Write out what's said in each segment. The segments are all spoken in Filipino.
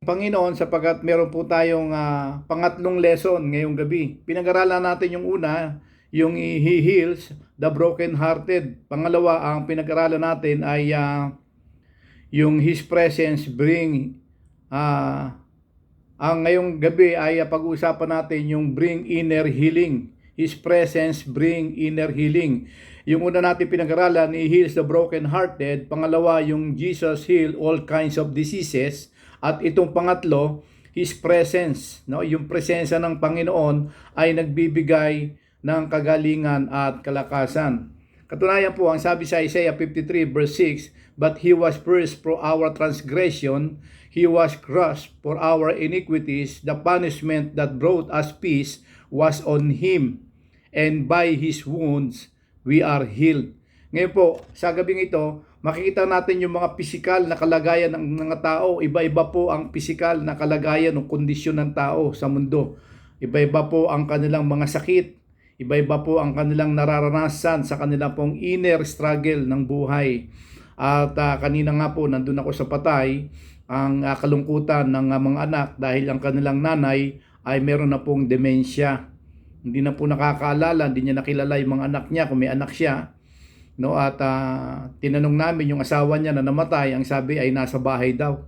Panginoon, sapagkat meron po tayong pangatlong lesson ngayong gabi. Pinag-aralan natin yung una, yung He heals the broken-hearted. Pangalawa, ang pinag-aralan natin ay yung His presence bring. Ang ngayong gabi ay pag-uusapan natin yung bring inner healing. His presence bring inner healing. Yung una natin pinag-aralan, He heals the broken-hearted. Pangalawa, yung Jesus heal all kinds of diseases. At itong pangatlo, His presence, no? Yung presensya ng Panginoon ay nagbibigay ng kagalingan at kalakasan. Katunayan po, ang sabi sa Isaiah 53 verse 6, "But He was pierced for our transgression, He was crushed for our iniquities, the punishment that brought us peace was on Him, and by His wounds we are healed." Ngayon po, sa gabing ito, makikita natin yung mga pisikal na kalagayan ng mga tao. Iba-iba po ang pisikal na kalagayan ng kondisyon ng tao sa mundo. Iba-iba po ang kanilang mga sakit. Iba-iba po ang kanilang nararanasan sa kanilang pong inner struggle ng buhay. At kanina nga po, nandun ako sa Patay, ang kalungkutan ng mga anak dahil ang kanilang nanay ay meron na pong demensya. Hindi na po nakakaalala, hindi niya nakilala yung mga anak niya kung may anak siya. No, at tinanong namin yung asawa niya na namatay, ang sabi ay nasa bahay daw.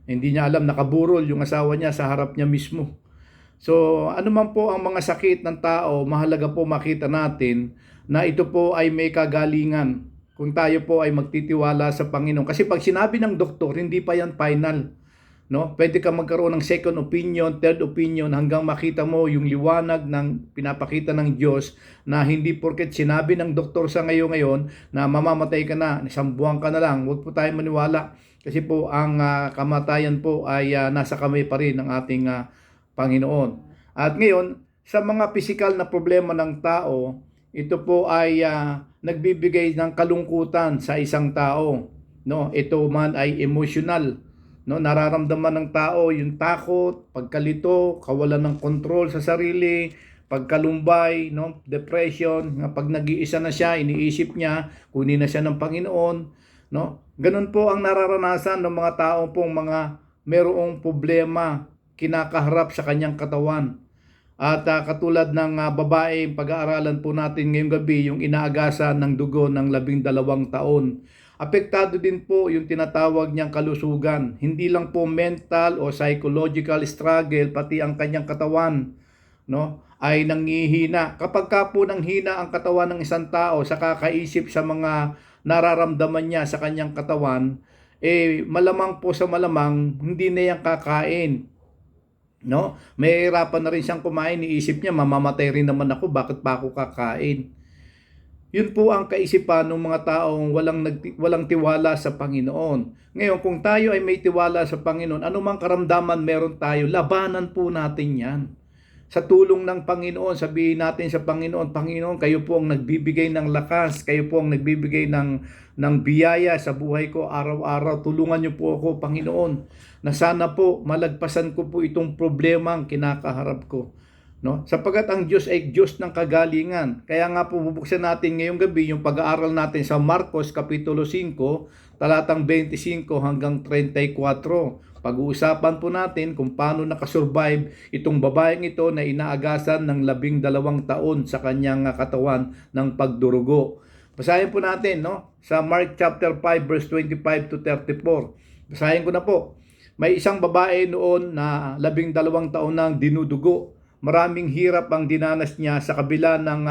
Hindi niya alam, nakaburol yung asawa niya sa harap niya mismo. So, ano man po ang mga sakit ng tao, mahalaga po makita natin na ito po ay may kagalingan kung tayo po ay magtitiwala sa Panginoon. Kasi pag sinabi ng doktor, hindi pa yan final. No? Pwede ka magkaroon ng second opinion, third opinion hanggang makita mo yung liwanag ng pinapakita ng Diyos na hindi porket sinabi ng doktor sa ngayon na mamamatay ka na, isang buwan ka na lang, huwag po tayo maniwala. Kasi po ang kamatayan po ay nasa kamay pa rin ng ating Panginoon. At ngayon, sa mga pisikal na problema ng tao, ito po ay nagbibigay ng kalungkutan sa isang tao. No, ito man ay emotional. No, nararamdaman ng tao yung takot, pagkalito, kawalan ng kontrol sa sarili, pagkalumbay, no, depression, pag nag-iisa na siya, iniisip niya, kunin na siya ng Panginoon, no? Ganun po ang nararanasan ng mga tao pong mga merong problema kinakaharap sa kanyang katawan. At katulad ng babae, pag-aaralan po natin ngayong gabi, yung inaagasan ng dugo ng 12 taon. Apektado din po yung tinatawag niyang kalusugan. Hindi lang po mental o psychological struggle, pati ang kanyang katawan, no, ay nanghihina. Kapag ka po nanghina ang katawan ng isang tao sa kakaisip sa mga nararamdaman niya sa kanyang katawan, malamang po sa malamang hindi na yan kakain. No? May hirapan na rin siyang kumain, iisip niya mamamatay rin naman ako, bakit pa ako kakain? Yun po ang kaisipan ng mga taong walang tiwala sa Panginoon. Ngayon, kung tayo ay may tiwala sa Panginoon, anumang karamdaman meron tayo, labanan po natin yan. Sa tulong ng Panginoon, sabihin natin sa Panginoon, Panginoon, kayo po ang nagbibigay ng lakas, kayo po ang nagbibigay ng biyaya sa buhay ko araw-araw. Tulungan niyo po ako, Panginoon, na sana po malagpasan ko po itong problema ang kinakaharap ko. No? Sapagkat ang Diyos ay Diyos ng kagalingan. Kaya nga po bubuksan natin ngayong gabi yung pag-aaral natin sa Marcos Kapitulo 5, talatang 25 hanggang 34. Pag-uusapan po natin kung paano nakasurvive itong babaeng ito na inaagasan ng 12 taon sa kanyang katawan ng pagdurugo. Basahin po natin, no? Sa Mark chapter 5 verse 25 to 34. Basahin ko na po. May isang babae noon na 12 taon nang dinudugo. Maraming hirap ang dinanas niya sa kabila ng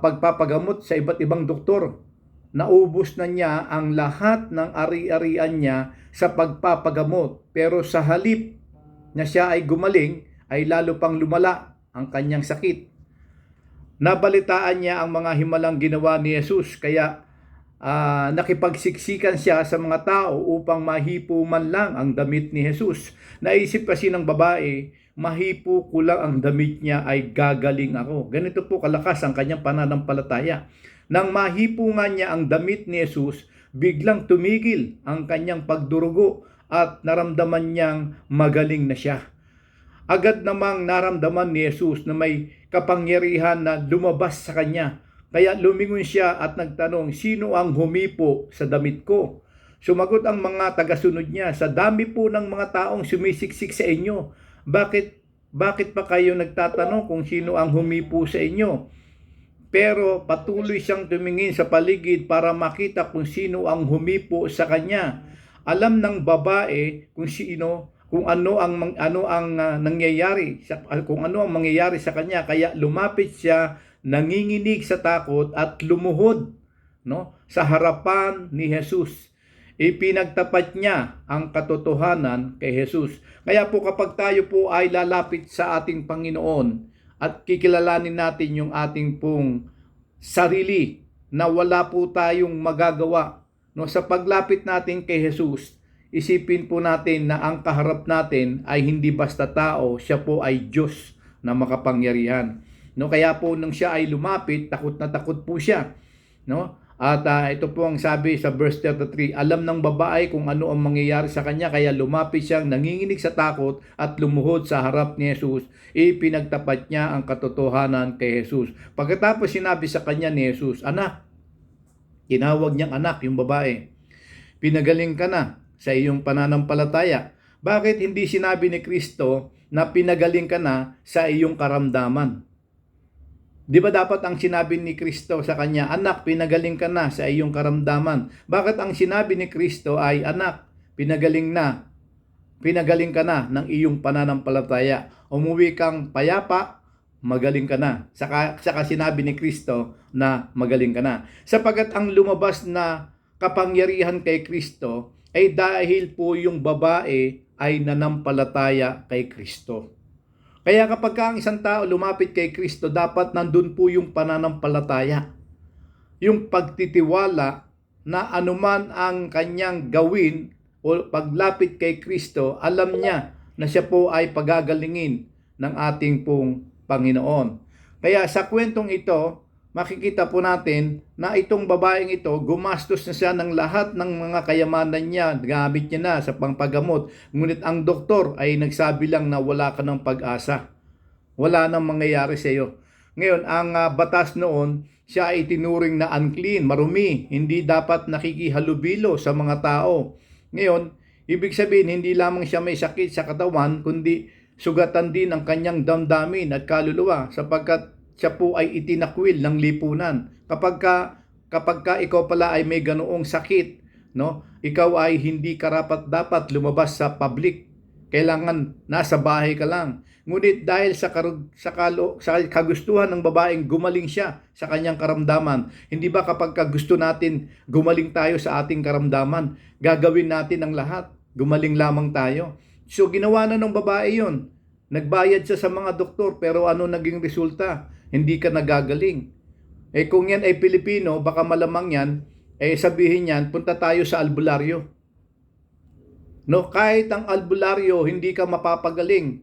pagpapagamot sa iba't ibang doktor. Naubos na niya ang lahat ng ari-arian niya sa pagpapagamot. Pero sa halip na siya ay gumaling, ay lalo pang lumala ang kanyang sakit. Nabalitaan niya ang mga himalang ginawa ni Jesus, kaya nakipagsiksikan siya sa mga tao upang mahipo man lang ang damit ni Jesus. Naisip kasi ng babae, mahipo ko lang ang damit niya ay gagaling ako. Ganito po kalakas ang kanyang pananampalataya. Nang mahipo nga niya ang damit ni Jesus, biglang tumigil ang kanyang pagdurugo at naramdaman niyang magaling na siya. Agad namang naramdaman ni Jesus na may kapangyarihan na lumabas sa kanya. Kaya lumingon siya at nagtanong, sino ang humipo sa damit ko? Sumagot ang mga tagasunod niya, sa dami po ng mga taong sumisiksik sa inyo, bakit pa kayo nagtatanong kung sino ang humipo sa inyo? Pero patuloy siyang tumingin sa paligid para makita kung sino ang humipo sa kanya. Alam ng babae kung sino, kung ano ang nangyayari, kung ano ang mangyayari sa kanya, kaya lumapit siya, nanginginig sa takot at lumuhod, no, sa harapan ni Jesus. Ipinagtapat niya ang katotohanan kay Jesus. Kaya po kapag tayo po ay lalapit sa ating Panginoon at kikilalanin natin yung ating pong sarili na wala po tayong magagawa, no, sa paglapit natin kay Jesus, isipin po natin na ang kaharap natin ay hindi basta tao, siya po ay Diyos na makapangyarihan. No, kaya po nung siya ay lumapit, takot na takot po siya, no? At ito po ang sabi sa verse 33, alam ng babae kung ano ang mangyayari sa kanya, kaya lumapit siyang nanginginig sa takot at lumuhod sa harap ni Jesus. Ipinagtapat niya ang katotohanan kay Jesus. Pagkatapos sinabi sa kanya ni Jesus, anak, tinawag niyang anak yung babae, pinagaling ka na sa iyong pananampalataya. Bakit hindi sinabi ni Kristo na pinagaling ka na sa iyong karamdaman? Di ba dapat ang sinabi ni Kristo sa kanya, anak, pinagaling ka na sa iyong karamdaman? Bakit ang sinabi ni Kristo ay, anak, pinagaling ka na ng iyong pananampalataya. Umuwi kang payapa, magaling ka na. Saka sinabi ni Kristo na magaling ka na. Sapagat ang lumabas na kapangyarihan kay Kristo ay dahil po yung babae ay nanampalataya kay Kristo. Kaya kapag ang isang tao lumapit kay Kristo, dapat nandun po yung pananampalataya. Yung pagtitiwala na anuman ang kanyang gawin o paglapit kay Kristo, alam niya na siya po ay pagagalingin ng ating pong Panginoon. Kaya sa kwentong ito, makikita po natin na itong babaeng ito, gumastos na siya ng lahat ng mga kayamanan niya, gamit niya na sa pangpagamot. Ngunit ang doktor ay nagsabi lang na wala ka ng pag-asa. Wala nang mangyayari sa iyo. Ngayon, ang batas noon, siya ay tinuring na unclean, marumi, hindi dapat nakikihalubilo sa mga tao. Ngayon, ibig sabihin, hindi lamang siya may sakit sa katawan, kundi sugatan din ang kanyang damdamin at kaluluwa sapagkat siya po ay itinakwil ng lipunan. Kapag ka ikaw pala ay may ganoong sakit, no? Ikaw ay hindi karapat-dapat lumabas sa public. Kailangan nasa bahay ka lang. Ngunit dahil sa kagustuhan ng babaeng gumaling siya sa kanyang karamdaman, hindi ba kapag gusto natin gumaling tayo sa ating karamdaman, gagawin natin ang lahat, gumaling lamang tayo. So ginawa na ng babae yon. Nagbayad siya sa mga doktor, pero ano naging resulta? Hindi ka nagagaling. Kung yan ay Pilipino, baka malamang yan, sabihin yan, punta tayo sa albularyo. No, kahit ang albularyo, hindi ka mapapagaling.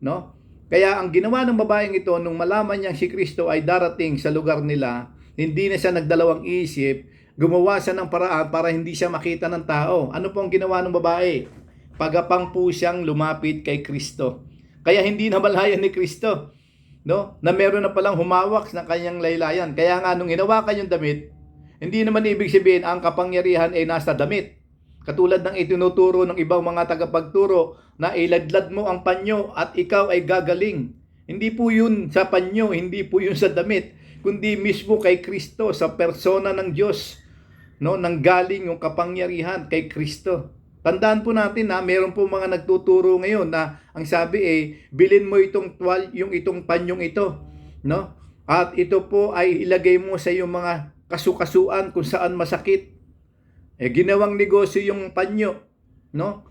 No? Kaya ang ginawa ng babaeng ito, nung malaman niyang si Kristo ay darating sa lugar nila, hindi na siya nagdalawang isip, gumawa siya ng paraan para hindi siya makita ng tao. Ano po ang ginawa ng babae? Pagapang po siyang lumapit kay Kristo. Kaya hindi namalayan ni Kristo, no, na meron na palang humawak ng kanyang laylayan. Kaya nga nung hinawakan yung damit, hindi naman ibig sabihin ang kapangyarihan ay nasa damit. Katulad ng itinuturo ng ibang mga tagapagturo na iladlad mo ang panyo at ikaw ay gagaling. Hindi po yun sa panyo, hindi po yun sa damit, kundi mismo kay Kristo, sa persona ng Diyos, no, nanggaling yung kapangyarihan kay Kristo. Tandaan po natin na meron po mga nagtuturo ngayon na ang sabi bilhin mo itong itong panyong ito, no? At ito po ay ilagay mo sa iyong mga kasukasuan kung saan masakit. Ginawang negosyo yung panyo, no?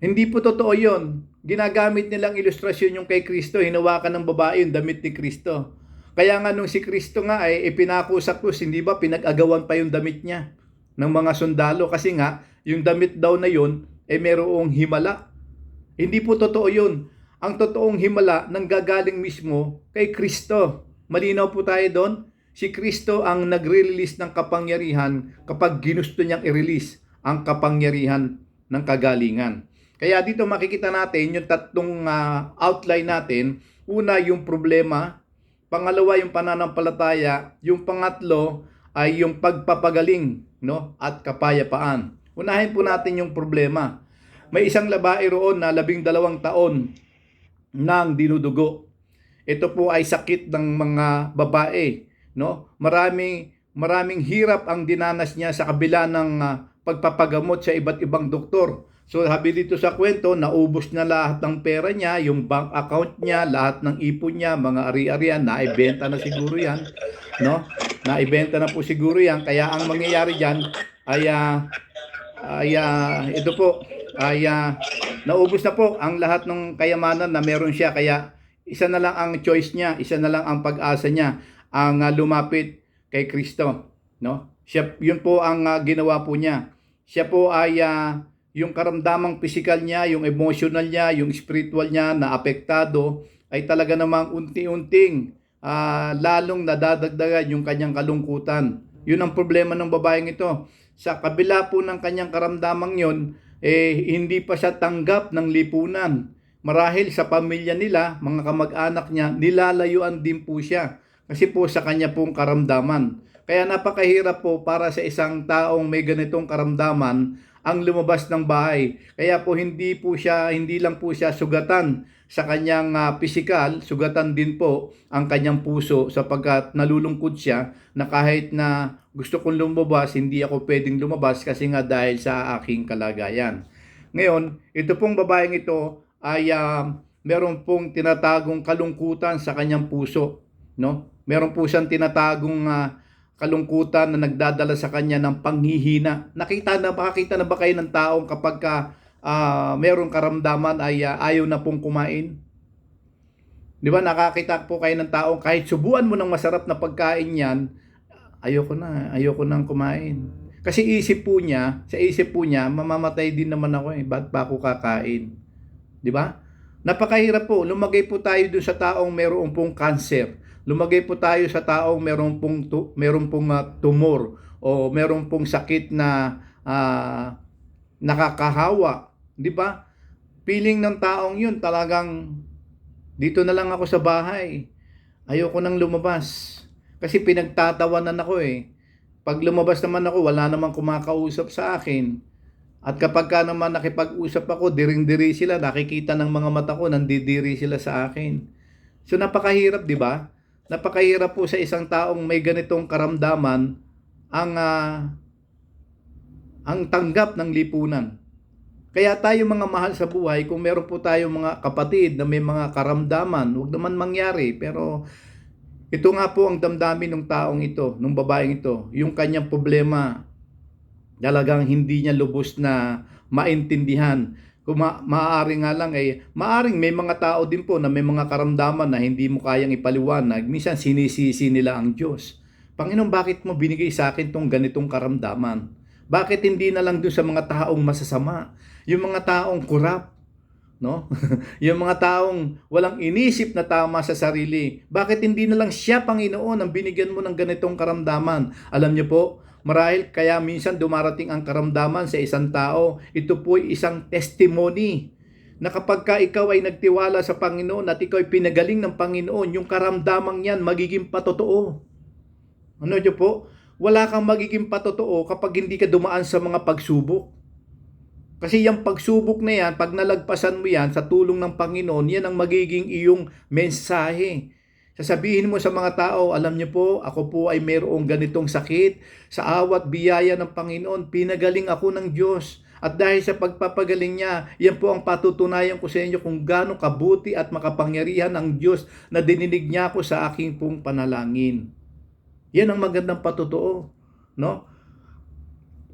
Hindi po totoo 'yon. Ginagamit nilang ilustrasyon yung kay Kristo, hinawakan ng babae yung damit ni Kristo. Kaya nga nung si Kristo nga ay ipinako sa krus, hindi ba pinag-agawan pa yung damit niya ng mga sundalo kasi nga yung damit daw na yun mayroong himala. Hindi po totoo yun. Ang totoong himala nanggagaling mismo kay Kristo. Malinaw po tayo doon. Si Kristo ang nagre-release ng kapangyarihan kapag ginusto niyang i-release ang kapangyarihan ng kagalingan. Kaya dito makikita natin yung tatlong outline natin. Una, yung problema. Pangalawa, yung pananampalataya. Yung pangatlo ay yung pagpapagaling, no, at kapayapaan. Unahin po natin yung problema. May isang babae roon na 12 taon nang dinudugo. Ito po ay sakit ng mga babae, no? Maraming hirap ang dinanas niya sa kabila ng pagpapagamot sa iba't ibang doktor. So sabi dito sa kwento, naubos na lahat ng pera niya, yung bank account niya, lahat ng ipon niya, mga ari-arian, naibenta na siguro yan, no? Naibenta na po siguro yan. Kaya ang mangyayari diyan ay ito po ay naubos na po ang lahat ng kayamanan na meron siya. Kaya isa na lang ang choice niya, isa na lang ang pag-asa niya, ang lumapit kay Kristo, no? Siya, yun po ang ginawa po niya. Siya po ay yung karamdamang physical niya, yung emotional niya, yung spiritual niya na apektado ay talaga namang unti-unting lalong nadadagdagan yung kanyang kalungkutan. Yun ang problema ng babaeng ito. Sa kabila po ng kanyang karamdamang yon, hindi pa siya tanggap ng lipunan. Marahil sa pamilya nila, mga kamag-anak niya, nilalayuan din po siya. Kasi po sa kanya pong karamdaman. Kaya napakahirap po para sa isang taong may ganitong karamdaman ang lumabas ng bahay. Kaya po hindi lang po siya sugatan sa kanyang pisikal, sugatan din po ang kanyang puso sapagkat nalulungkot siya na kahit na gusto kong lumabas, hindi ako pwedeng lumabas kasi nga dahil sa aking kalagayan. Ngayon, ito pong babaeng ito ay meron pong tinatagong kalungkutan sa kanyang puso, no? Meron po siyang tinatagong kalungkutan na nagdadala sa kanya ng panghihina. Makakita na ba kayo ng taong kapag merong karamdaman ay ayaw na pong kumain? Di ba, nakakita po kayo ng taong kahit subuan mo ng masarap na pagkain yan, ayoko nang kumain. Kasi sa isip po niya, mamamatay din naman ako ba't pa ako kakain? Di ba? Napakahirap po. Lumagay po tayo dun sa taong meron pong cancer. Lumagay po tayo sa taong meron pong tumor o meron pong sakit na nakakahawa, 'di ba? Feeling ng taong 'yun talagang dito na lang ako sa bahay. Ayoko nang lumabas kasi pinagtatawanan ako eh. Pag lumabas naman ako, wala namang kumakausap sa akin. At kapag ka naman nakipag-usap ako, diring-diri sila, nakikita ng mga mata ko, nandidiri sila sa akin. So napakahirap, 'di ba? Napakahirap po sa isang taong may ganitong karamdaman ang tanggap ng lipunan. Kaya tayo mga mahal sa buhay, kung meron po tayo mga kapatid na may mga karamdaman, huwag naman mangyari. Pero ito nga po ang damdamin ng taong ito, ng babaeng ito. Yung kanyang problema, talagang hindi niya lubos na maintindihan. Kung maaari nga lang maaring may mga tao din po na may mga karamdaman na hindi mo kayang ipaliwanag. Minsan sinisisi nila ang Diyos. Panginoon, bakit mo binigay sa akin tong ganitong karamdaman? Bakit hindi na lang doon sa mga taong masasama? Yung mga taong kurap, no? Yung mga taong walang inisip na tama sa sarili. Bakit hindi na lang siya, Panginoon, ang binigyan mo ng ganitong karamdaman? Alam niyo po, marahil kaya minsan dumarating ang karamdaman sa isang tao, ito po ay isang testimony na kapag ka ikaw ay nagtiwala sa Panginoon at ikaw ay pinagaling ng Panginoon, yung karamdamang yan magiging patotoo. Ano niyo po? Wala kang magiging patotoo kapag hindi ka dumaan sa mga pagsubok. Kasi yung pagsubok na yan, pag nalagpasan mo yan sa tulong ng Panginoon, yan ang magiging iyong mensahe. Sasabihin mo sa mga tao, alam niyo po, ako po ay mayroong ganitong sakit. Sa awat biyaya ng Panginoon, pinagaling ako ng Diyos. At dahil sa pagpapagaling niya, yan po ang patutunayan ko sa inyo kung gaano kabuti at makapangyarihan ang Diyos na dininig niya ako sa aking pong panalangin. Yan ang magandang patotoo, no?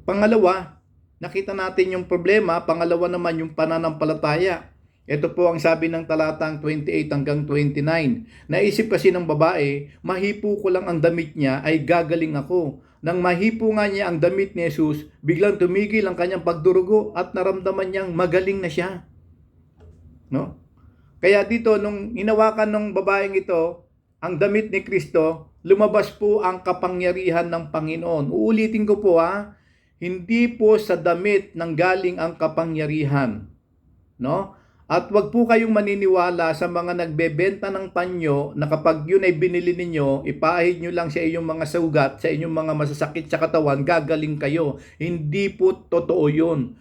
Pangalawa, nakita natin yung problema. Pangalawa naman yung pananampalataya. Ito po ang sabi ng talatang 28 hanggang 29. Naisip kasi ng babae, mahipo ko lang ang damit niya ay gagaling ako. Nang mahipo nga niya ang damit ni Jesus, biglang tumigil ang kanyang pagdurugo at naramdaman niyang magaling na siya. No? Kaya dito, nung hinawakan ng babaeng ito, ang damit ni Kristo, lumabas po ang kapangyarihan ng Panginoon. Uulitin ko po hindi po sa damit nang galing ang kapangyarihan. No? At wag po kayong maniniwala sa mga nagbebenta ng panyo na kapag yun ay binili ninyo, ipahid nyo lang sa inyong mga sugat, sa inyong mga masasakit sa katawan, gagaling kayo. Hindi po totoo yun.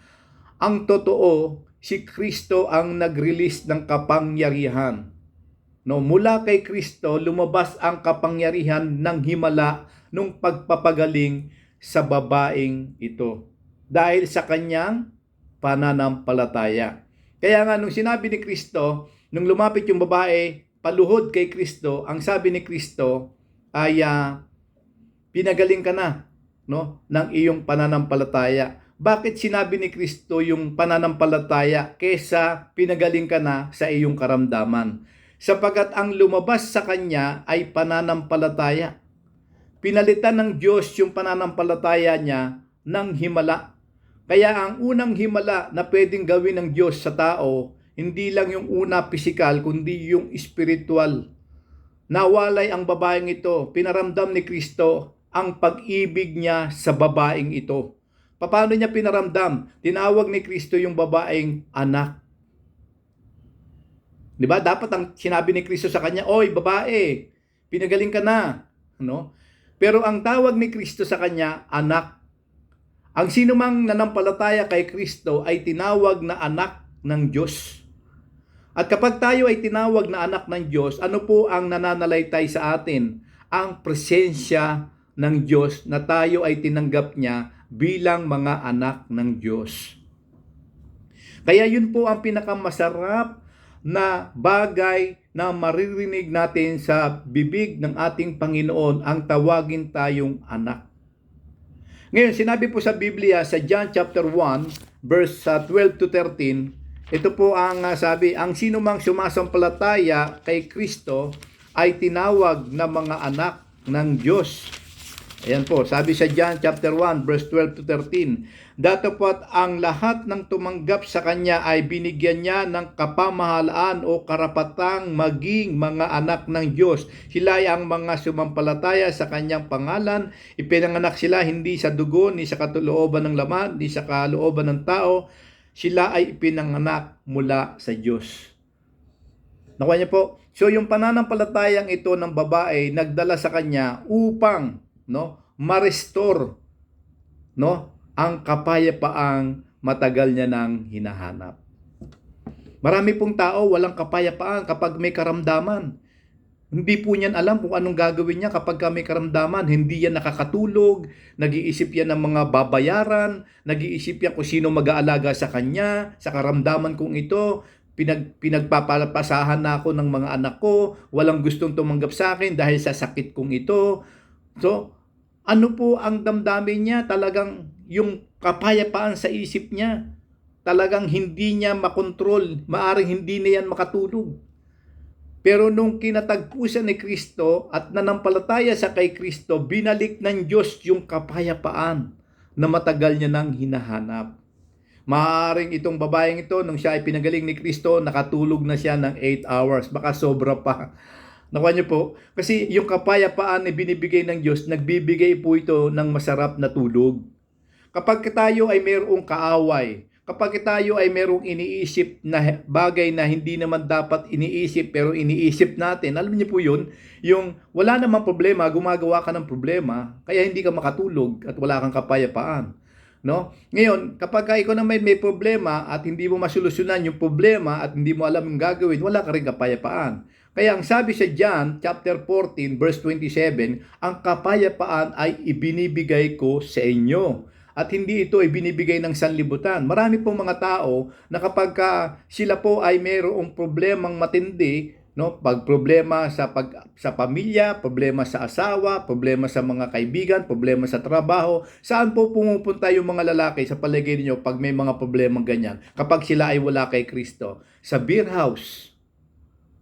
Ang totoo, si Kristo ang nag-release ng kapangyarihan. No, mula kay Kristo, lumabas ang kapangyarihan ng himala nung pagpapagaling sa babaeng ito. Dahil sa kanyang pananampalataya. Kaya nga nung sinabi ni Kristo, nung lumapit yung babae, paluhod kay Kristo, ang sabi ni Kristo ay pinagaling ka na, no, ng iyong pananampalataya. Bakit sinabi ni Kristo yung pananampalataya kesa pinagaling ka na sa iyong karamdaman? Sapagat ang lumabas sa kanya ay pananampalataya. Pinalitan ng Diyos yung pananampalataya niya ng himala. Kaya ang unang himala na pwedeng gawin ng Diyos sa tao, hindi lang yung una pisikal, kundi yung spiritual. Nawalay ang babaeng ito, pinaramdam ni Kristo ang pag-ibig niya sa babaeng ito. Paano niya pinaramdam? Tinawag ni Kristo yung babaeng anak. Di ba? Dapat ang sinabi ni Kristo sa kanya, oy babae, pinagaling ka na. No? Pero ang tawag ni Kristo sa kanya, anak. Ang sinumang nanampalataya kay Kristo ay tinawag na anak ng Diyos. At kapag tayo ay tinawag na anak ng Diyos, ano po ang nananalaytay sa atin? Ang presensya ng Diyos na tayo ay tinanggap niya bilang mga anak ng Diyos. Kaya yun po ang pinakamasarap na bagay na maririnig natin sa bibig ng ating Panginoon, ang tawagin tayong anak. Ngayon, sinabi po sa Biblia sa John chapter 1, verse 12 to 13, ito po ang sabi, ang sinumang sumasampalataya kay Kristo ay tinawag na mga anak ng Diyos. Ayan po, sabi sa John chapter 1, verse 12 to 13, datapot ang lahat ng tumanggap sa Kanya ay binigyan niya ng kapamahalaan o karapatang maging mga anak ng Diyos. Sila ay ang mga sumampalataya sa Kanyang pangalan. Ipinanganak sila hindi sa dugo, ni sa katulooban ng laman, ni sa kalooban ng tao. Sila ay ipinanganak mula sa Diyos. Nakuha niyo po? So yung pananampalatayang ito ng babae nagdala sa kanya upang ma-restore ang kapayapaang matagal niya nang hinahanap. Marami pong tao walang kapayapaan kapag may karamdaman. Hindi po niyan alam kung anong gagawin niya kapag may karamdaman. Hindi yan nakakatulog, nag-iisip yan ng mga babayaran, nag-iisip yan kung sino mag-aalaga sa kanya, sa karamdaman kong ito. Pinagpapalapasahan na ako ng mga anak ko, walang gustong tumanggap sa akin dahil sa sakit kong ito. So, ano po ang damdamin niya? Talagang yung kapayapaan sa isip niya. Talagang hindi niya makontrol. Maaring hindi na yan makatulog. Pero nung kinatagpo siya ni Kristo at nanampalataya sa kay Kristo, binalik ng Diyos yung kapayapaan na matagal niya nang hinahanap. Maaring itong babaeng ito, nung siya ay pinagaling ni Kristo, nakatulog na siya ng 8 hours. Baka sobra pa. Nakuha niyo po? Kasi yung kapayapaan na binibigay ng Diyos, nagbibigay po ito ng masarap na tulog. Kapag tayo ay mayroong kaaway, kapag tayo ay mayroong iniisip na bagay na hindi naman dapat iniisip pero iniisip natin, alam niyo po yun, yung wala namang problema, gumagawa ka ng problema, kaya hindi ka makatulog at wala kang kapayapaan. No? Ngayon, kapag ikaw naman may problema at hindi mo masolusyonan yung problema at hindi mo alam yung gagawin, wala ka rin kapayapaan. Kaya ang sabi sa John chapter 14 verse 27, ang kapayapaan ay ibinibigay ko sa inyo. At hindi ito ay binibigay ng sanlibutan. Marami pong mga tao na kapag sila po ay mayroong problemang matindi, pag problema sa pamilya, problema sa asawa, problema sa mga kaibigan, problema sa trabaho, saan po pumupunta yung mga lalaki sa palagay niyo pag may mga problemang ganyan? Kapag sila ay wala kay Kristo, sa beer house.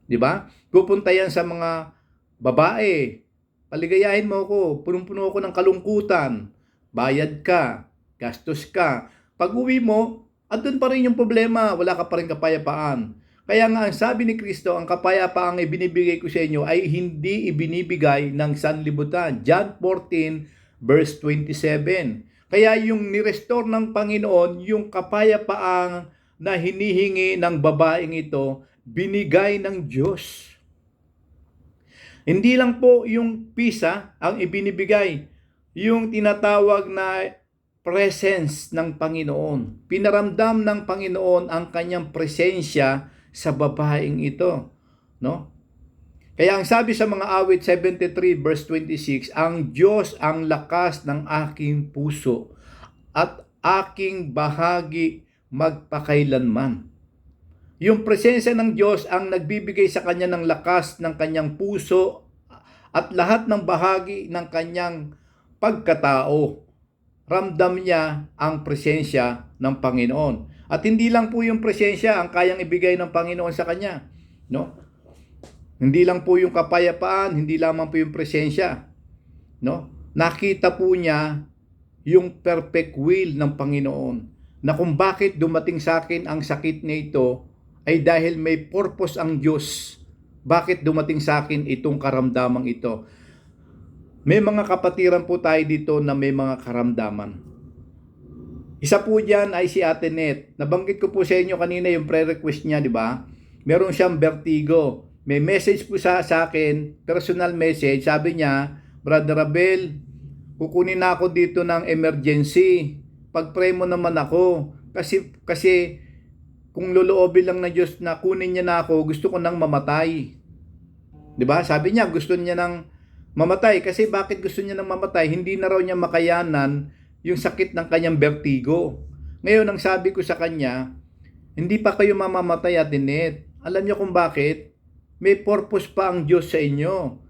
'Di ba? Pupunta yan sa mga babae. Paligayahin mo ako, punong-puno ako ng kalungkutan. Bayad ka, gastos ka. Pag uwi mo, andun pa rin yung problema, wala ka pa rin kapayapaan. Kaya nga ang sabi ni Kristo, ang kapayapaang ibinibigay ko sa inyo ay hindi ibinibigay ng sanlibutan. John 14 verse 27. Kaya yung ni-restore ng Panginoon, yung kapayapaang na hinihingi ng babaeng ito, binigay ng Diyos. Hindi lang po yung pisa ang ibinibigay, yung tinatawag na presence ng Panginoon. Pinaramdam ng Panginoon ang kanyang presensya sa babaeng ito, no? Kaya ang sabi sa mga awit 73 verse 26, ang Diyos ang lakas ng aking puso at aking bahagi magpakailanman. Yung presensya ng Diyos ang nagbibigay sa kanya ng lakas ng kanyang puso at lahat ng bahagi ng kanyang pagkatao. Ramdam niya ang presensya ng Panginoon. At hindi lang po yung presensya ang kayang ibigay ng Panginoon sa kanya, no? Hindi lang po yung kapayapaan, hindi lamang po yung presensya, no? Nakita po niya yung perfect will ng Panginoon na kung bakit dumating sa akin ang sakit nito ay dahil may purpose ang Diyos. Bakit dumating sa akin itong karamdamang ito? May mga kapatiran po tayo dito na may mga karamdaman. Isa po dyan ay si Ate Net. Nabanggit ko po sa inyo kanina yung prayer request niya, di ba? Meron siyang vertigo. May message po sa akin, personal message. Sabi niya, Brother Abel, kukunin na ako dito ng emergency. Pag-pray mo naman ako. Kasi kung loloobin lang ng Diyos na kunin niya na ako, gusto ko nang mamatay. 'Di ba? Sabi niya, gusto niya nang mamatay. Kasi bakit gusto niya nang mamatay? Hindi na raw niya makayanan yung sakit ng kanyang vertigo. Ngayon, ang sabi ko sa kanya, hindi pa kayo mamamatay, Ate Net. Alam niyo kung bakit? May purpose pa ang Diyos sa inyo.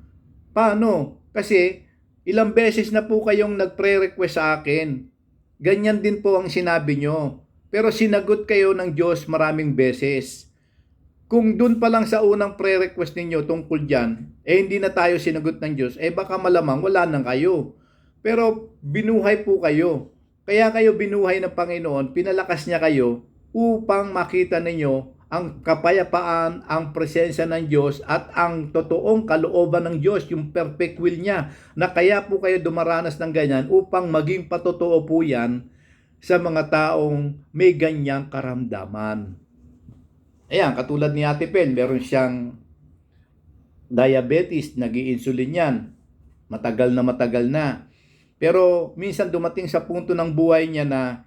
Paano? Kasi ilang beses na po kayong nag-pray-request sa akin. Ganyan din po ang sinabi niyo. Pero sinagot kayo ng Diyos maraming beses. Kung dun pa lang sa unang prayer request ninyo tungkol dyan, hindi na tayo sinagot ng Diyos, baka malamang wala nang kayo. Pero binuhay po kayo. Kaya kayo binuhay ng Panginoon, pinalakas niya kayo upang makita ninyo ang kapayapaan, ang presensya ng Diyos at ang totoong kalooban ng Diyos, yung perfect will niya, na kaya po kayo dumaranas ng ganyan upang maging patotoo po yan sa mga taong may ganyang karamdaman. Ayan, katulad ni Ate Pen, meron siyang diabetes, nag-i-insulin yan. Matagal na. Pero minsan dumating sa punto ng buhay niya na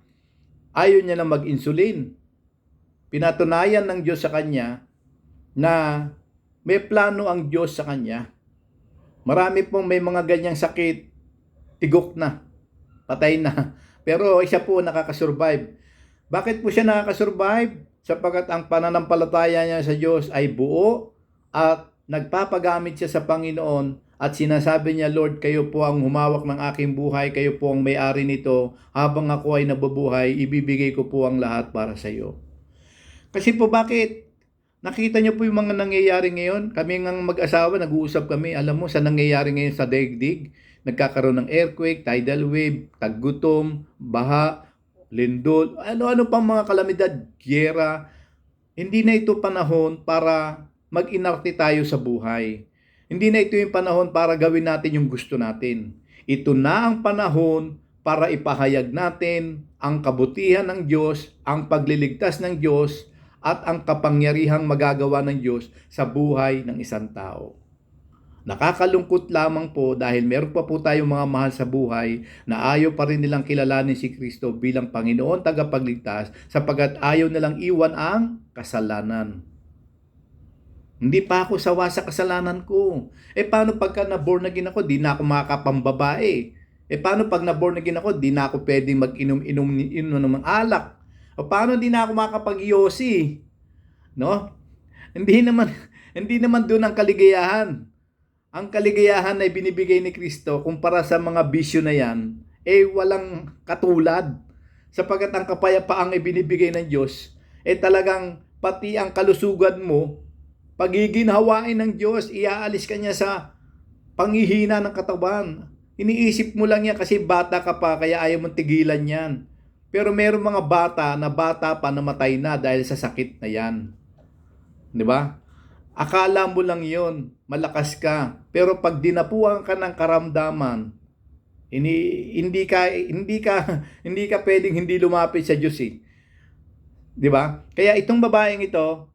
ayaw niya na mag-insulin. Pinatunayan ng Diyos sa kanya na may plano ang Diyos sa kanya. Marami pong may mga ganyang sakit, tigok na, patay na. Pero isa po nakakasurvive. Bakit po siya nakakasurvive? Sapagkat ang pananampalataya niya sa Diyos ay buo at nagpapagamit siya sa Panginoon at sinasabi niya, Lord, kayo po ang humawak ng aking buhay, kayo po ang may-ari nito. Habang ako ay nabubuhay, ibibigay ko po ang lahat para sa iyo. Kasi po bakit? Nakita niyo po yung mga nangyayari ngayon. Kami ngang mag-asawa, nag-uusap kami. Alam mo sa nangyayari ngayon sa daigdig? Nagkakaroon ng earthquake, tidal wave, taggutom, baha, lindol, ano-ano pang mga kalamidad, gyera. Hindi na ito panahon para mag-inarte tayo sa buhay. Hindi na ito yung panahon para gawin natin yung gusto natin. Ito na ang panahon para ipahayag natin ang kabutihan ng Diyos, ang pagliligtas ng Diyos, at ang kapangyarihang magagawa ng Diyos sa buhay ng isang tao. Nakakalungkot lamang po dahil meron pa po tayong mga mahal sa buhay na ayaw pa rin nilang kilalanin si Kristo bilang Panginoon tagapagligtas sapagkat ayaw nilang iwan ang kasalanan. Hindi pa ako sawa sa kasalanan ko. Paano pagka na-born again ako, di na ako makakapambabae? Paano pag na-born again ako, di na ako pwedeng mag-inom ng alak? O paano di na ako makakapag-yosi? No? Hindi naman doon ang kaligayahan. Ang kaligayahan ay binibigay ni Kristo kumpara sa mga bisyo na yan, walang katulad. Sapagkat ang kapayapaang ibinibigay ng Diyos, talagang pati ang kalusugan mo, pagiginhawain ng Diyos, iaalis ka niya sa panghihina ng katawan. Iniisip mo lang yan kasi bata ka pa, kaya ayaw mong tigilan yan. Pero meron mga bata pa namatay na dahil sa sakit na yan. Di ba? Akala mo lang yon, malakas ka. Pero pag dinapuan ka ng karamdaman, hindi ka pwedeng hindi lumapit sa Diyos . 'Di ba? Kaya itong babaeng ito,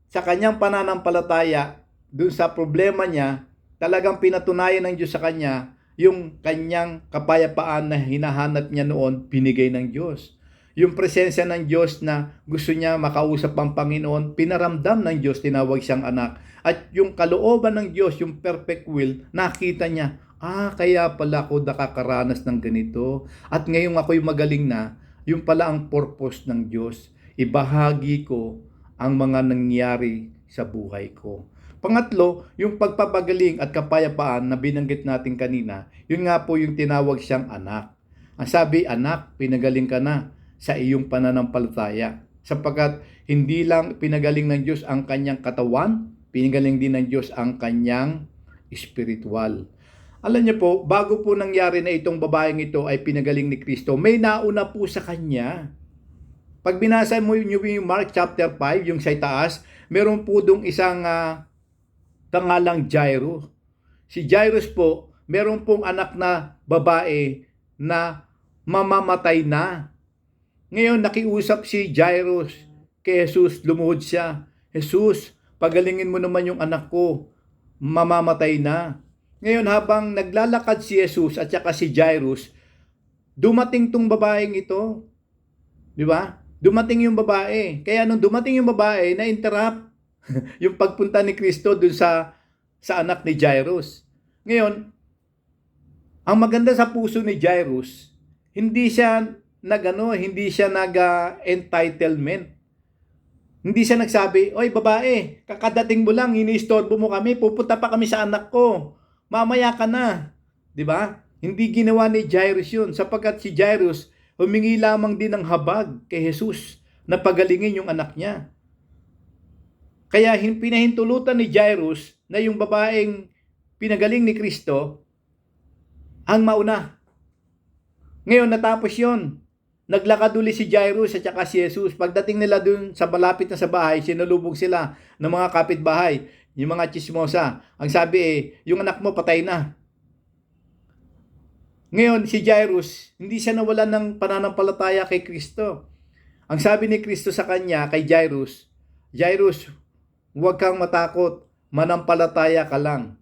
sa kanyang pananampalataya, dun sa problema niya, talagang pinatunayan ng Diyos sa kanya yung kanyang kapayapaan na hinahanap niya noon, binigay ng Diyos. Yung presensya ng Diyos na gusto niya makausap ang Panginoon, pinaramdam ng Diyos, tinawag siyang anak. At yung kalooban ng Diyos, yung perfect will, nakita niya, kaya pala ako nakakaranas ng ganito. At ngayong ako'y magaling na, yung pala ang purpose ng Diyos. Ibahagi ko ang mga nangyari sa buhay ko. Pangatlo, yung pagpapagaling at kapayapaan na binanggit natin kanina, yun nga po yung tinawag siyang anak. Ang sabi, anak, pinagaling ka na sa iyong pananampalataya. Sapagkat hindi lang pinagaling ng Diyos ang kanyang katawan, pinagaling din ng Diyos ang kanyang espiritual. Alam niyo po, bago po nangyari na itong babaeng ito ay pinagaling ni Kristo, may nauna po sa kanya. Pag binasa mo yung Mark chapter 5, yung sa itaas, meron po dong isang pangalang Jairus. Si Jairus po, meron pong anak na babae na mamamatay na. Ngayon, nakiusap si Jairus kay Jesus, lumuhod siya. Jesus, pagalingin mo naman yung anak ko, mamamatay na. Ngayon, habang naglalakad si Jesus at saka si Jairus, dumating tong babaeng ito. Di ba? Dumating yung babae. Kaya nung dumating yung babae, na-interrupt yung pagpunta ni Kristo dun sa anak ni Jairus. Ngayon, ang maganda sa puso ni Jairus, hindi siya nag-entitlement. Hindi siya nagsabi, oy babae, kakadating mo lang, iniistorbo mo kami, pupunta pa kami sa anak ko. Mamaya ka na. Di ba? Hindi ginawa ni Jairus yun, sapagkat si Jairus, humingi lamang din ng habag kay Jesus na pagalingin yung anak niya. Kaya pinahintulutan ni Jairus na yung babaeng pinagaling ni Kristo ang mauna. Ngayon natapos yon. Naglakad uli si Jairus at saka si Jesus. Pagdating nila dun sa malapit na sa bahay, sinulubog sila ng mga kapitbahay, yung mga chismosa. Ang sabi yung anak mo patay na. Ngayon, si Jairus, hindi siya nawalan ng pananampalataya kay Kristo. Ang sabi ni Kristo sa kanya, kay Jairus, Jairus, huwag kang matakot, manampalataya ka lang.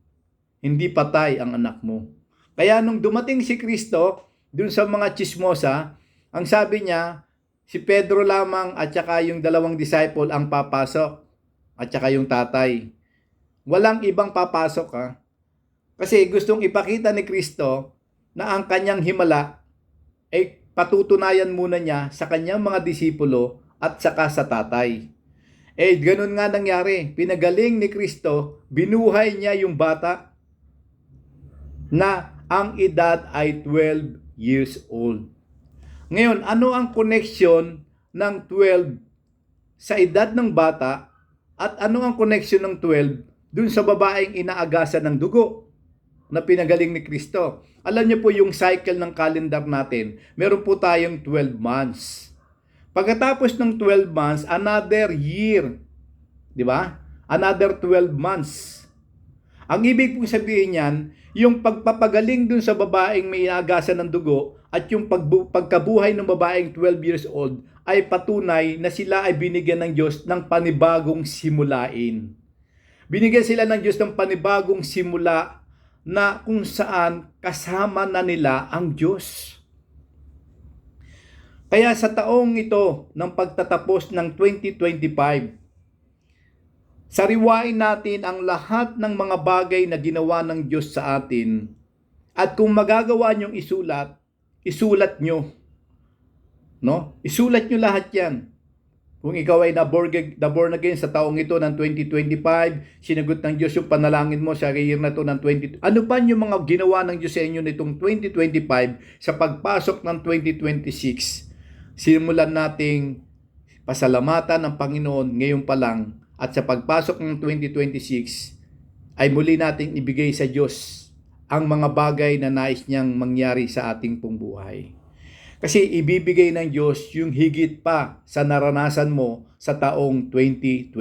Hindi patay ang anak mo. Kaya nung dumating si Kristo, dun sa mga chismosa, ang sabi niya, si Pedro lamang at saka yung dalawang disciple ang papasok at saka yung tatay. Walang ibang papasok Kasi gustong ipakita ni Kristo na ang kanyang himala ay patutunayan muna niya sa kanyang mga disipulo at saka sa tatay. Ganun nga nangyari. Pinagaling ni Kristo, binuhay niya yung bata na ang edad ay 12 years old. Ngayon, ano ang connection ng 12 sa edad ng bata at ano ang connection ng 12 dun sa babaeng inaagasan ng dugo na pinagaling ni Kristo? Alam niyo po yung cycle ng calendar natin, meron po tayong 12 months. Pagkatapos ng 12 months, another year. Di ba? Another 12 months. Ang ibig pong sabihin niyan, yung pagpapagaling dun sa babaeng may inaagasan ng dugo at yung pagkabuhay ng babaeng 12 years old ay patunay na sila ay binigyan ng Diyos ng panibagong simulain. Binigyan sila ng Diyos ng panibagong simula na kung saan kasama na nila ang Diyos. Kaya sa taong ito ng pagtatapos ng 2025, sariwain natin ang lahat ng mga bagay na ginawa ng Diyos sa atin. At kung magagawa niyong isulat nyo. No? Isulat nyo lahat yan. Kung ikaw ay na-born again sa taong ito ng 2025, sinagot ng Diyos yung panalangin mo sa year na to ng 20. Ano pa yung mga ginawa ng Diyos sa inyo nitong 2025 sa pagpasok ng 2026? Simulan nating pasalamatan ng Panginoon ngayon pa lang at sa pagpasok ng 2026 ay muli nating ibigay sa Diyos ang mga bagay na nais niyang mangyari sa ating pong buhay. Kasi ibibigay ng Diyos yung higit pa sa naranasan mo sa taong 2025.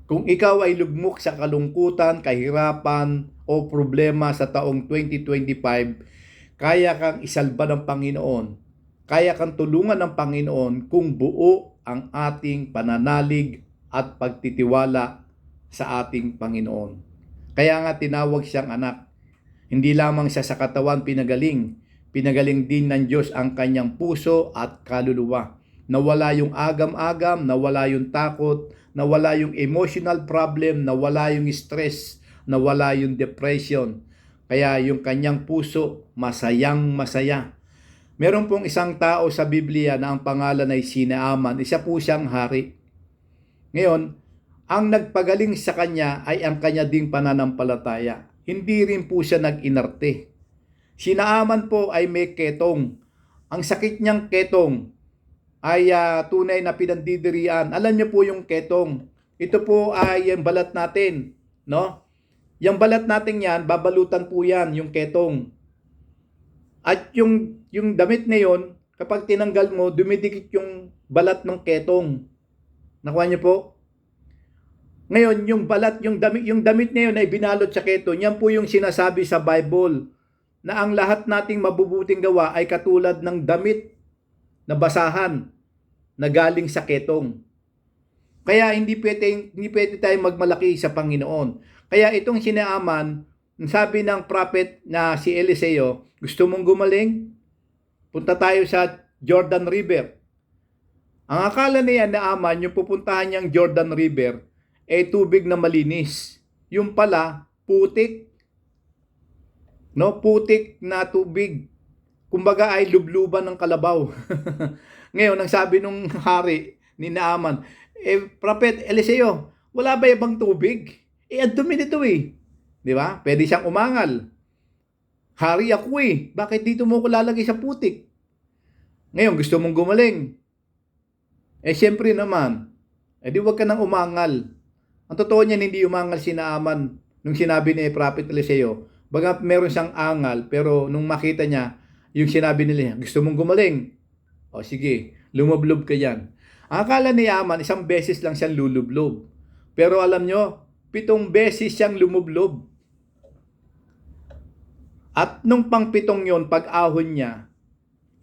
Kung ikaw ay lugmok sa kalungkutan, kahirapan o problema sa taong 2025, kaya kang isalba ng Panginoon. kaya kang tulungan ng Panginoon kung buo ang ating pananalig at pagtitiwala sa ating Panginoon. Kaya nga tinawag siyang anak. Hindi lamang siya sa katawan pinagaling din ng Diyos ang kanyang puso at kaluluwa. Nawala yung agam-agam, nawala yung takot, nawala yung emotional problem, nawala yung stress, nawala yung depression. Kaya yung kanyang puso masayang masaya. Meron pong isang tao sa Biblia na ang pangalan ay si Naaman. Isa po siyang hari. Ngayon, ang nagpagaling sa kanya ay ang kanya ding pananampalataya. Hindi rin po siya nag-inarte. Si Naaman po ay may ketong. Ang sakit niyang ketong ay tunay na pinandidirian. Alam niyo po yung ketong. Ito po ay yung balat natin, no? Yung balat natin yan, babalutan po yan, yung ketong. At yung damit na yon, kapag tinanggal mo, dumidikit yung balat ng ketong. Nakuha niyo po? Ngayon, yung damit na yun ay binalot sa ketong. Yan po yung sinasabi sa Bible na ang lahat nating mabubuting gawa ay katulad ng damit na basahan na galing sa ketong. Kaya hindi pwede tayong magmalaki sa Panginoon. Kaya itong si Naaman, sabi ng prophet na si Eliseo, gusto mong gumaling? Punta tayo sa Jordan River. Ang akala niya Naaman, yung pupuntahan niyang Jordan River, ay tubig na malinis. Yung pala, putik. No, putik na tubig. Kumbaga ay lubluban ng kalabaw. Ngayon, ang sabi nung hari ni Naaman, Prophet Eliseo, wala ba ibang tubig? Ang dumi nito eh. Di ba? Pwede siyang umangal. Hari ako eh. Bakit dito mo ko lalagay sa putik? Ngayon, gusto mong gumaling. Siyempre naman, di wag ka nang umangal. Ang totoo niyan, hindi umangal si Naaman nung sinabi ni Prophet Eliseo. Baga meron siyang angal, pero nung makita niya, yung sinabi nila, gusto mong gumaling? O sige, lumublob ka yan. Akala ni Naaman, isang beses lang siyang lulublob. Pero alam nyo, 7 beses siyang lumublob. At nung pang-7 yon, pag-ahon niya,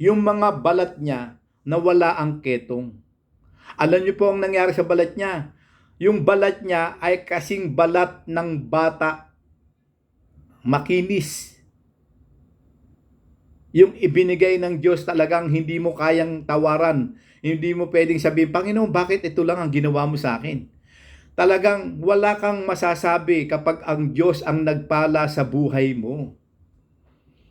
yung mga balat niya, nawala ang ketong. Alam nyo po ang nangyari sa balat niya? Yung balat niya ay kasing balat ng bata. Makinis. Yung ibinigay ng Diyos talagang hindi mo kayang tawaran. Hindi mo pwedeng sabihin, Panginoon, bakit ito lang ang ginawa mo sa akin? Talagang wala kang masasabi kapag ang Diyos ang nagpala sa buhay mo.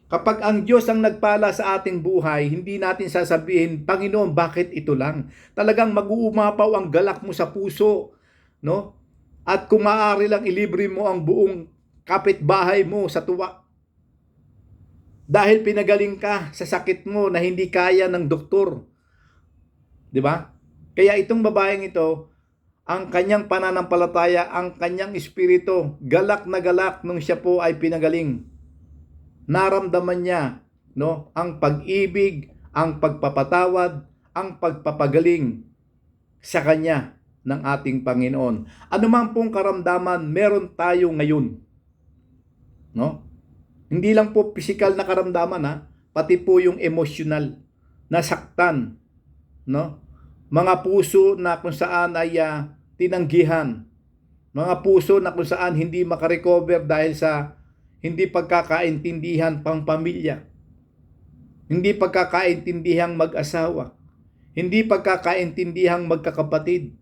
Kapag ang Diyos ang nagpala sa ating buhay, hindi natin sasabihin, Panginoon, bakit ito lang? Talagang mag-uumapaw ang galak mo sa puso, no? At kung maaari lang ilibre mo ang buong kapitbahay mo sa tuwa. Dahil pinagaling ka sa sakit mo na hindi kaya ng doktor. 'Di ba? Kaya itong babaeng ito, ang kanyang pananampalataya, ang kanyang espiritu, galak na galak nung siya po ay pinagaling. Naramdaman niya, no, ang pag-ibig, ang pagpapatawad, ang pagpapagaling sa kanya ng ating Panginoon. Ano man pong karamdaman meron tayo ngayon, no? Hindi lang po physical na karamdaman, pati po yung emotional, nasaktan, no? Mga puso na kung saan ay tinanggihan, mga puso na kung saan hindi makarecover dahil sa hindi pagkakaintindihan pang pamilya, hindi pagkakaintindihang mag-asawa, hindi pagkakaintindihang magkakapatid,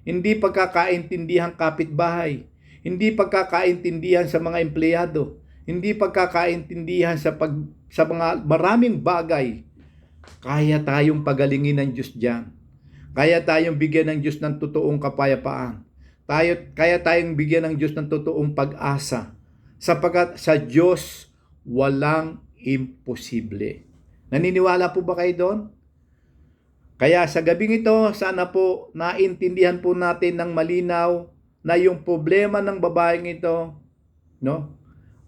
hindi pagkakaintindihang kapitbahay, hindi pagkakaintindihan sa mga empleyado, hindi pagkakaintindihan sa mga maraming bagay. Kaya tayong pagalingin ng Diyos diyan. Kaya tayong bigyan ng Diyos ng totoong kapayapaan. Kaya tayong bigyan ng Diyos ng totoong pag-asa. Sapagkat sa Diyos walang imposible. Naniniwala po ba kayo doon? Kaya sa gabing ito, sana po naintindihan po natin ng malinaw na yung problema ng babaeng ito, no,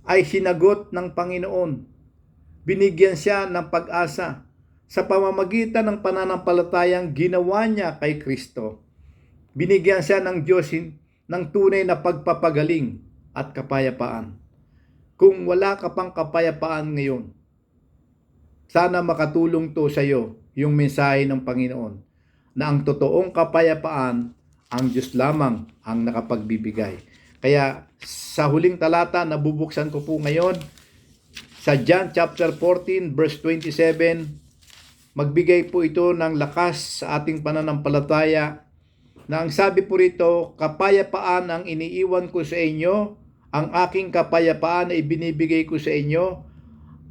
ay sinagot ng Panginoon. Binigyan siya ng pag-asa sa pamamagitan ng pananampalatayang ginawa niya kay Kristo. Binigyan siya ng Diyos ng tunay na pagpapagaling at kapayapaan. Kung wala ka pang kapayapaan ngayon, sana makatulong to sa iyo yung mensahe ng Panginoon na ang totoong kapayapaan, ang Diyos lamang ang nakapagbibigay. Kaya sa huling talata na bubuksan ko po ngayon, sa John chapter 14 verse 27, magbigay po ito ng lakas sa ating pananampalataya na ang sabi po rito, kapayapaan ang iniiwan ko sa inyo, ang aking kapayapaan na ibinibigay ko sa inyo.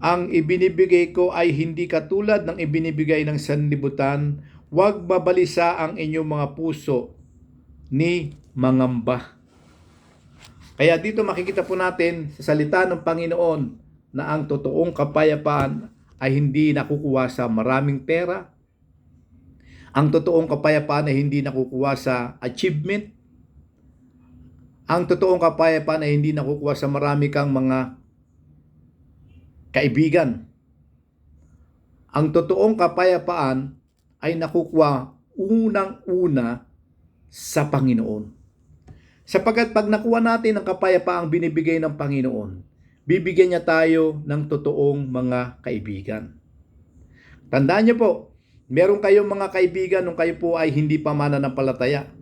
Ang ibinibigay ko ay hindi katulad ng ibinibigay ng sanlibutan. Huwag babalisa ang inyong mga puso ni mangamba. Kaya dito makikita po natin sa salita ng Panginoon na ang totoong kapayapaan ay hindi nakukuha sa maraming pera. Ang totoong kapayapaan ay hindi nakukuha sa achievement. Ang totoong kapayapaan ay hindi nakukuha sa marami kang mga kaibigan. Ang totoong kapayapaan ay nakukuha unang-una sa Panginoon. Sapagkat pag nakuha natin ang kapayapaang binibigay ng Panginoon, bibigyan niya tayo ng totoong mga kaibigan. Tandaan niyo po, meron kayong mga kaibigan nung kayo po ay hindi pa mananampalataya.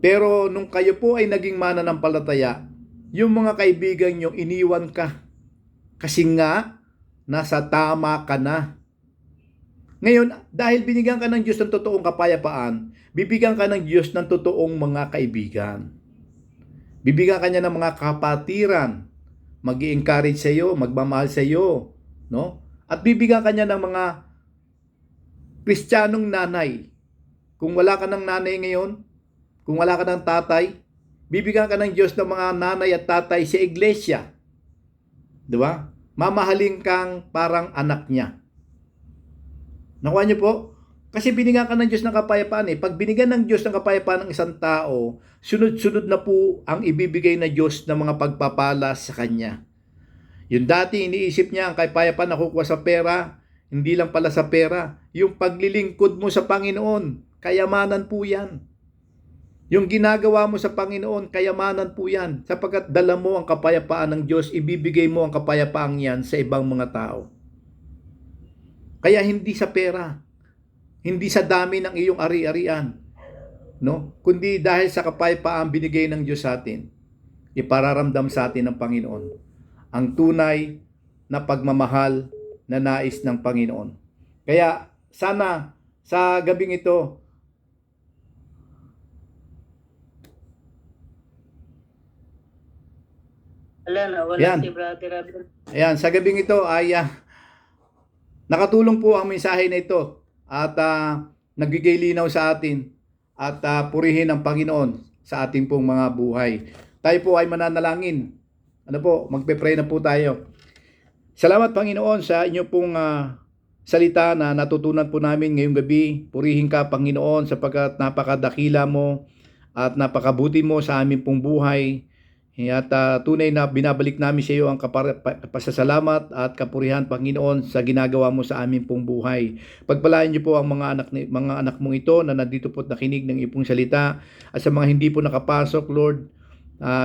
Pero nung kayo po ay naging mananampalataya, yung mga kaibigan niyo iniwan ka. Kasi nga, nasa tama ka na. Ngayon, dahil binigyan ka ng Diyos ng totoong kapayapaan, bibigyan ka ng Diyos ng totoong mga kaibigan. Bibigyan ka niya ng mga kapatiran, mag-i-encourage sa iyo, magmamahal sa iyo, no? At bibigyan ka niya ng mga Kristiyanong nanay. Kung wala ka ng nanay ngayon, kung wala ka ng tatay, bibigyan ka ng Diyos ng mga nanay at tatay sa iglesia. Di ba? Mamahalin kang parang anak niya. Nakuha niyo po? Kasi binigyan ka ng Diyos ng kapayapaan eh. Pag binigyan ng Diyos ng kapayapaan ng isang tao, sunod-sunod na po ang ibibigay na Diyos ng mga pagpapala sa kanya. Yung dati iniisip niya ang kapayapaan na kukuha sa pera, hindi lang pala sa pera. Yung paglilingkod mo sa Panginoon, kayamanan po yan. Yung ginagawa mo sa Panginoon, kayamanan po yan. Sapagkat dala mo ang kapayapaan ng Diyos, ibibigay mo ang kapayapaan yan sa ibang mga tao. Kaya hindi sa pera, hindi sa dami ng iyong ari-arian, no? Kundi dahil sa kapayapaan binigay ng Diyos sa atin, ipararamdam sa atin ng Panginoon ang tunay na pagmamahal na nais ng Panginoon. Kaya sana sa gabing ito, Wala Yan. si Brother Abel. Ayan, sa gabing ito ay nakatulong po ang mensahe na ito at nagbigay linaw sa atin at purihin ang Panginoon sa ating pong mga buhay. Tayo po ay mananalangin. Ano po, magpe-pray na po tayo. Salamat Panginoon sa inyo pong salita na natutunan po namin ngayong gabi. Purihin ka Panginoon sapagkat napakadakila mo at napakabuti mo sa aming pong buhay. At tunay na binabalik namin sa iyo ang pasasalamat at kapurihan Panginoon sa ginagawa mo sa aming pong buhay. Pagpalain niyo po ang mga anak mong ito na nandito po at nakinig ng ipong salita at sa mga hindi po nakapasok, Lord,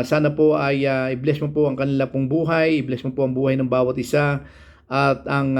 sana po ay i-bless mo po ang kanila pong buhay, i-bless mo po ang buhay ng bawat isa at ang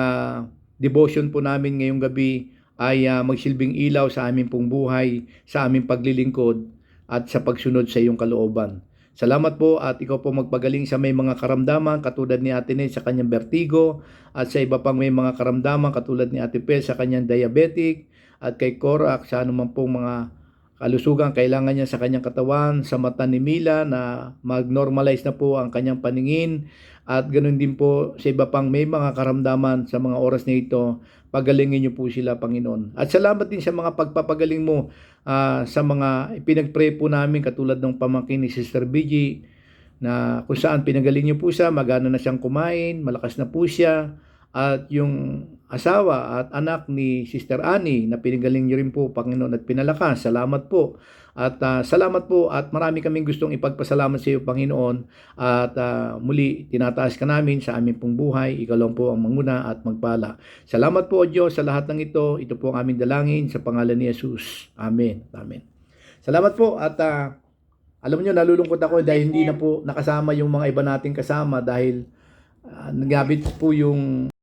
devotion po namin ngayong gabi ay magsilbing ilaw sa aming pong buhay, sa aming paglilingkod at sa pagsunod sa iyong kalooban. Salamat po at ikaw po magpagaling sa may mga karamdaman katulad ni Ate Ned sa kanyang vertigo at sa iba pang may mga karamdaman katulad ni Ate Pel sa kanyang diabetic at kay Korak sa anuman pong mga kalusugan kailangan niya sa kanyang katawan, sa mata ni Mila na mag-normalize na po ang kanyang paningin at ganoon din po sa iba pang may mga karamdaman sa mga oras na ito, pagalingin niyo po sila Panginoon. At salamat din sa mga pagpapagaling mo sa mga pinag-pray po namin katulad ng pamangkin ni Sister BG na kung saan pinagaling niyo po siya, magana na siyang kumain, malakas na po siya at yung asawa at anak ni Sister Annie na pinagaling niyo rin po Panginoon at pinalakas. Salamat po. At salamat po at marami kaming gustong ipagpasalamat sa iyo Panginoon at muli tinataas ka namin sa aming pong buhay. Ikaw lang po ang manguna at magpala. Salamat po o Diyos sa lahat ng ito. Ito po ang aming dalangin sa pangalan ni Jesus. Amen. Amen. Salamat po at alam niyo nalulungkot ako dahil hindi na po nakasama yung mga iba nating kasama dahil nagabit po yung